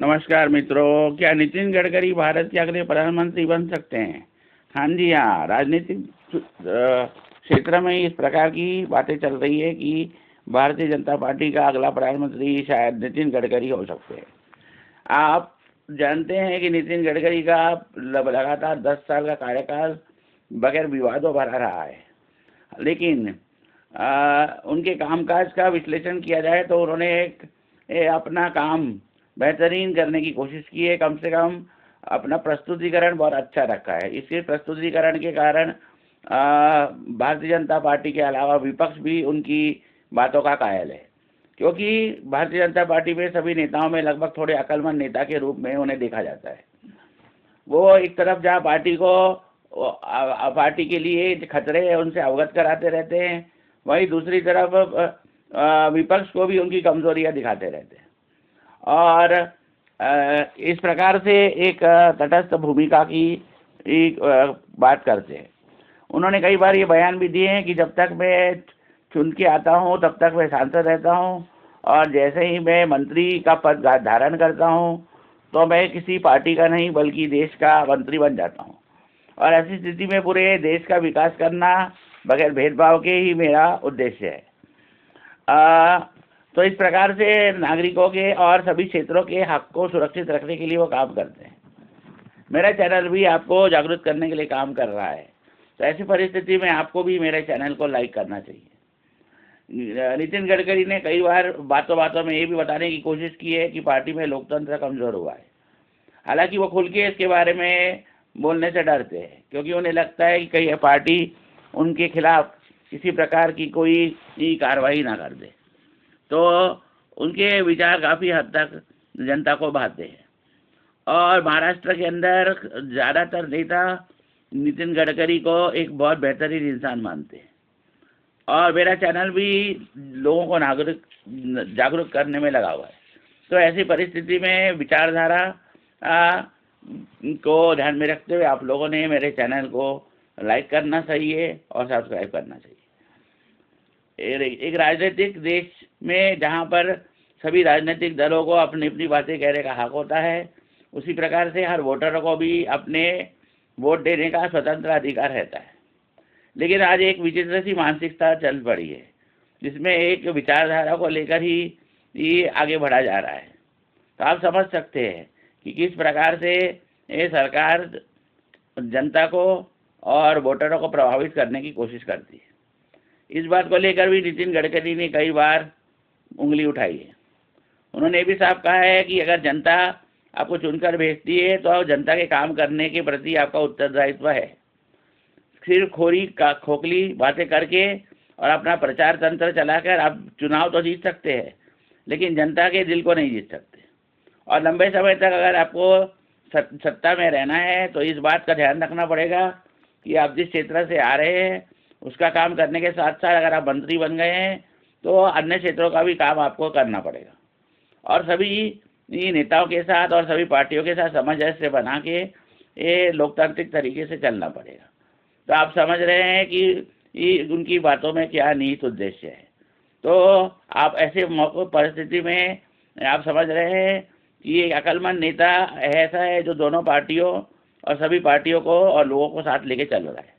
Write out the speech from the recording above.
नमस्कार मित्रों, क्या नितिन गडकरी भारत के अगले प्रधानमंत्री बन सकते हैं? हाँ जी हाँ, राजनीतिक क्षेत्र में इस प्रकार की बातें चल रही है कि भारतीय जनता पार्टी का अगला प्रधानमंत्री शायद नितिन गडकरी हो सकते हैं। आप जानते हैं कि नितिन गडकरी का लगातार 10 साल का कार्यकाल बगैर विवादों भरा रहा है, लेकिन उनके कामकाज का विश्लेषण किया जाए तो उन्होंने अपना काम बेहतरीन करने की कोशिश की है। कम से कम अपना प्रस्तुतिकरण बहुत अच्छा रखा है। इसके प्रस्तुतिकरण के कारण भारतीय जनता पार्टी के अलावा विपक्ष भी उनकी बातों का कायल है, क्योंकि भारतीय जनता पार्टी में सभी नेताओं में लगभग थोड़े अक्लमंद नेता के रूप में उन्हें देखा जाता है। वो एक तरफ जहाँ पार्टी के लिए खतरे हैं उनसे अवगत कराते रहते हैं, वहीं दूसरी तरफ विपक्ष को भी उनकी कमजोरियां दिखाते रहते हैं और इस प्रकार से एक तटस्थ भूमिका की बात करते हैं। उन्होंने कई बार ये बयान भी दिए हैं कि जब तक मैं चुन के आता हूँ तब तक मैं सांसद रहता हूँ, और जैसे ही मैं मंत्री का पद धारण करता हूँ तो मैं किसी पार्टी का नहीं बल्कि देश का मंत्री बन जाता हूँ, और ऐसी स्थिति में पूरे देश का विकास करना बगैर भेदभाव के ही मेरा उद्देश्य है। तो इस प्रकार से नागरिकों के और सभी क्षेत्रों के हक को सुरक्षित रखने के लिए वो काम करते हैं। मेरा चैनल भी आपको जागरूक करने के लिए काम कर रहा है, तो ऐसी परिस्थिति में आपको भी मेरे चैनल को लाइक करना चाहिए। नितिन गडकरी ने कई बार बातों बातों में ये भी बताने की कोशिश की है कि पार्टी में लोकतंत्र कमज़ोर हुआ है। हालांकि वो खुल के इसके बारे में बोलने से डरते हैं, क्योंकि उन्हें लगता है कि कहीं पार्टी उनके खिलाफ किसी प्रकार की कोई कार्रवाई ना कर दे। तो उनके विचार काफ़ी हद तक जनता को भाते हैं, और महाराष्ट्र के अंदर ज़्यादातर नेता नितिन गडकरी को एक बहुत बेहतरीन इंसान मानते हैं, और मेरा चैनल भी लोगों को जागरूक करने में लगा हुआ है। तो ऐसी परिस्थिति में विचारधारा को ध्यान में रखते हुए आप लोगों ने मेरे चैनल को लाइक करना चाहिए और सब्सक्राइब करना चाहिए। एक राजनीतिक देश में जहाँ पर सभी राजनीतिक दलों को अपनी अपनी बातें कहने का हक होता है, उसी प्रकार से हर वोटर को भी अपने वोट देने का स्वतंत्र अधिकार रहता है। लेकिन आज एक विचित्र सी मानसिकता चल पड़ी है, जिसमें एक विचारधारा को लेकर ही ये आगे बढ़ा जा रहा है। तो आप समझ सकते हैं कि किस प्रकार से ये सरकार जनता को और वोटरों को प्रभावित करने की कोशिश करती है। इस बात को लेकर भी नितिन गडकरी ने कई बार उंगली उठाई है। उन्होंने ये भी साफ कहा है कि अगर जनता आपको चुनकर भेजती है तो जनता के काम करने के प्रति आपका उत्तरदायित्व है। सिर्फ खोखली बातें करके और अपना प्रचार तंत्र चलाकर आप चुनाव तो जीत सकते हैं, लेकिन जनता के दिल को नहीं जीत सकते। और लंबे समय तक अगर आपको सत्ता में रहना है तो इस बात का ध्यान रखना पड़ेगा कि आप जिस क्षेत्र से आ रहे हैं उसका काम करने के साथ साथ अगर आप मंत्री बन गए हैं तो अन्य क्षेत्रों का भी काम आपको करना पड़ेगा, और सभी नेताओं के साथ और सभी पार्टियों के साथ सामंजस्य बना के ये लोकतांत्रिक तरीके से चलना पड़ेगा। तो आप समझ रहे हैं कि उनकी बातों में क्या निहित उद्देश्य है। तो आप ऐसे मौके परिस्थिति में आप समझ रहे हैं कि एक अक्लमंद नेता ऐसा है जो दोनों पार्टियों और सभी पार्टियों को और लोगों को साथ लेके चल रहा है।